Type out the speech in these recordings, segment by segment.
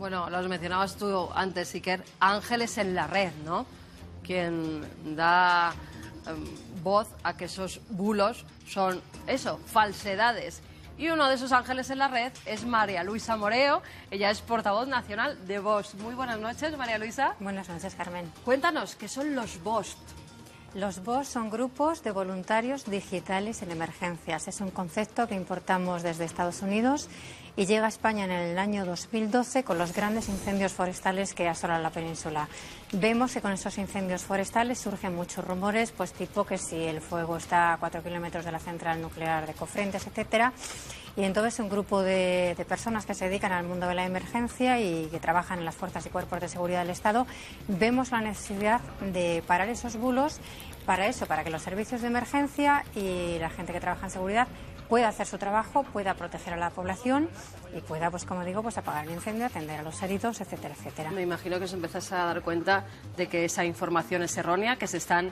Bueno, los mencionabas tú antes, Iker, ángeles en la red, ¿no? Quien da voz a que esos bulos son, eso, falsedades. Y uno de esos ángeles en la red es María Luisa Moreo. Ella es portavoz nacional de Vox. Muy buenas noches, María Luisa. Buenas noches, Carmen. Cuéntanos, ¿qué son los Vox? Los VOS son grupos de voluntarios digitales en emergencias. Es un concepto que importamos desde Estados Unidos y llega a España en el año 2012 con los grandes incendios forestales que asolan la península. Vemos que con esos incendios forestales surgen muchos rumores, pues tipo que si el fuego está a 4 kilómetros de la central nuclear de Cofrentes, etcétera. Y entonces un grupo de personas que se dedican al mundo de la emergencia y que trabajan en las fuerzas y cuerpos de seguridad del Estado, vemos la necesidad de parar esos bulos para que los servicios de emergencia y la gente que trabaja en seguridad pueda hacer su trabajo, pueda proteger a la población y pueda, pues como digo, pues apagar el incendio, atender a los heridos, etcétera, etcétera. Me imagino que os empezáis a dar cuenta de que esa información es errónea, que se están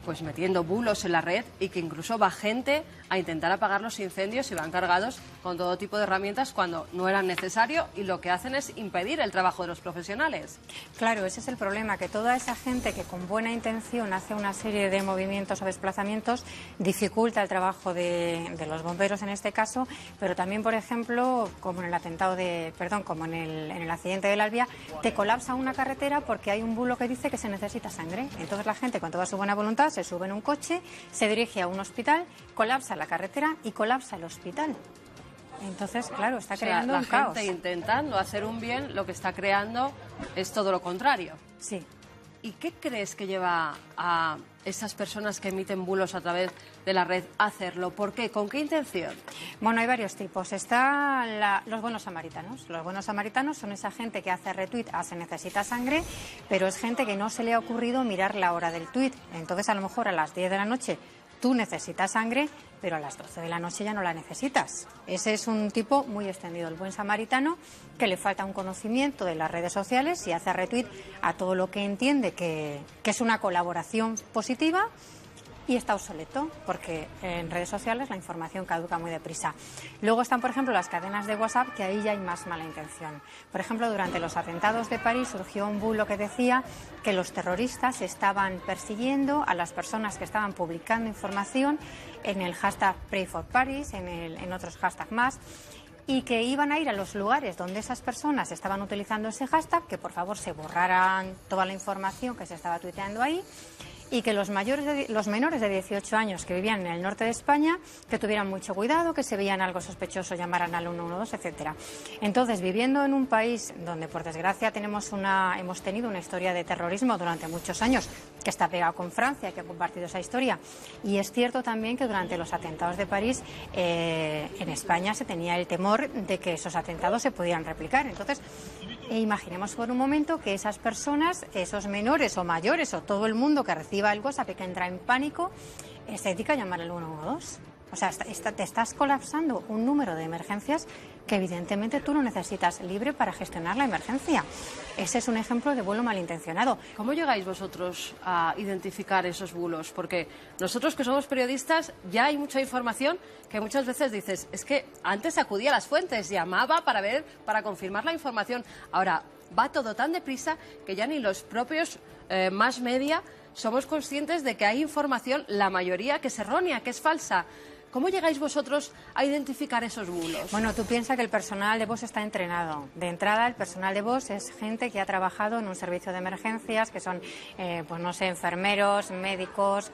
pues metiendo bulos en la red y que incluso va gente a intentar apagar los incendios y van cargados con todo tipo de herramientas cuando no eran necesario y lo que hacen es impedir el trabajo de los profesionales. Claro, ese es el problema, que toda esa gente que con buena intención hace una serie de movimientos o desplazamientos dificulta el trabajo de los bomberos en este caso, pero también, por ejemplo, como en el en el accidente del Albia, te colapsa una carretera porque hay un bulo que dice que se necesita sangre. Entonces la gente, con toda su buena voluntad, se sube en un coche, se dirige a un hospital, colapsa la carretera y colapsa el hospital. Entonces, claro, está creando un caos. La gente intentando hacer un bien, lo que está creando es todo lo contrario. Sí. ¿Y qué crees que lleva a esas personas que emiten bulos a través de la red a hacerlo? ¿Por qué? ¿Con qué intención? Bueno, hay varios tipos. Están los buenos samaritanos. Los buenos samaritanos son esa gente que hace retweet a se necesita sangre, pero es gente que no se le ha ocurrido mirar la hora del tuit. Entonces, a lo mejor a las 10 de la noche tú necesitas sangre, pero a las 12 de la noche ya no la necesitas. Ese es un tipo muy extendido, el buen samaritano, que le falta un conocimiento de las redes sociales y hace retweet a todo lo que entiende que es una colaboración positiva y está obsoleto, porque en redes sociales la información caduca muy deprisa. Luego están, por ejemplo, las cadenas de WhatsApp, que ahí ya hay más mala intención. Por ejemplo, durante los atentados de París surgió un bulo que decía que los terroristas estaban persiguiendo a las personas que estaban publicando información en el hashtag Pray for Paris, en otros hashtags más, y que iban a ir a los lugares donde esas personas estaban utilizando ese hashtag, que por favor se borraran toda la información que se estaba tuiteando ahí, y que los menores de 18 años que vivían en el norte de España, que tuvieran mucho cuidado, que se veían algo sospechoso llamaran al 112, etcétera. Entonces, viviendo en un país donde, por desgracia, hemos tenido una historia de terrorismo durante muchos años, que está pegado con Francia, que ha compartido esa historia, y es cierto también que durante los atentados de París, en España se tenía el temor de que esos atentados se pudieran replicar. Entonces, imaginemos por un momento que esas personas, esos menores o mayores o todo el mundo que reciba el WhatsApp y que entra en pánico, se dedica a llamar al 112. O sea, te estás colapsando un número de emergencias que evidentemente tú no necesitas libre para gestionar la emergencia. Ese es un ejemplo de bulo malintencionado. ¿Cómo llegáis vosotros a identificar esos bulos? Porque nosotros que somos periodistas ya hay mucha información que muchas veces dices, es que antes acudía a las fuentes, llamaba para confirmar la información. Ahora va todo tan deprisa que ya ni los propios mass media somos conscientes de que hay información, la mayoría, que es errónea, que es falsa. ¿Cómo llegáis vosotros a identificar esos bulos? Bueno, tú piensas que el personal de Vox está entrenado. De entrada, el personal de Vox es gente que ha trabajado en un servicio de emergencias, que son, pues no sé, enfermeros, médicos,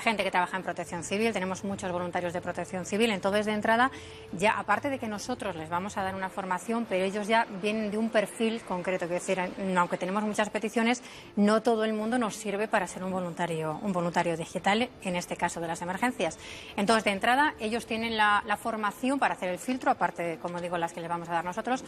gente que trabaja en protección civil, tenemos muchos voluntarios de protección civil, entonces de entrada, ya aparte de que nosotros les vamos a dar una formación, pero ellos ya vienen de un perfil concreto, que decir, aunque tenemos muchas peticiones, no todo el mundo nos sirve para ser un voluntario digital, en este caso de las emergencias. Entonces, de entrada, ellos tienen la formación para hacer el filtro, aparte de, como digo, las que les vamos a dar nosotros,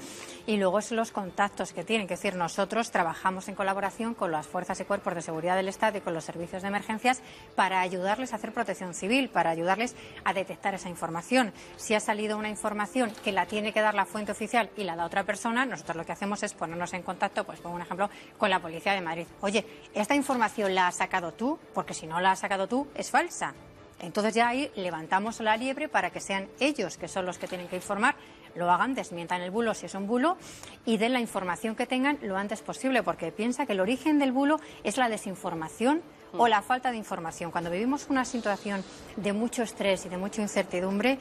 y luego es los contactos que tienen, que decir, nosotros trabajamos en colaboración con las fuerzas y cuerpos de seguridad del Estado y con los servicios de emergencias para ayudarles a hacer protección civil, para ayudarles a detectar esa información. Si ha salido una información que la tiene que dar la fuente oficial y la da otra persona, nosotros lo que hacemos es ponernos en contacto, pues pongo un ejemplo, con la Policía de Madrid. Oye, ¿esta información la has sacado tú? Porque si no la has sacado tú, es falsa. Entonces ya ahí levantamos la liebre para que sean ellos que son los que tienen que informar lo hagan, desmientan el bulo si es un bulo y den la información que tengan lo antes posible, porque piensa que el origen del bulo es la desinformación o la falta de información. Cuando vivimos una situación de mucho estrés y de mucha incertidumbre,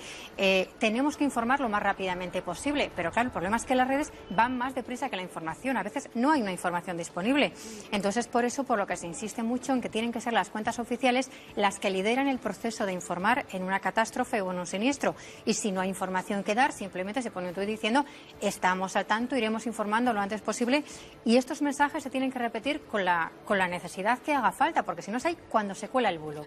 tenemos que informar lo más rápidamente posible. Pero claro, el problema es que las redes van más deprisa que la información. A veces no hay una información disponible. Entonces, por eso, por lo que se insiste mucho en que tienen que ser las cuentas oficiales las que lideran el proceso de informar en una catástrofe o en un siniestro. Y si no hay información que dar, simplemente se pone un tuit diciendo estamos al tanto, iremos informando lo antes posible. Y estos mensajes se tienen que repetir con la necesidad que haga falta, porque si no es ahí cuando se cuela el bulo.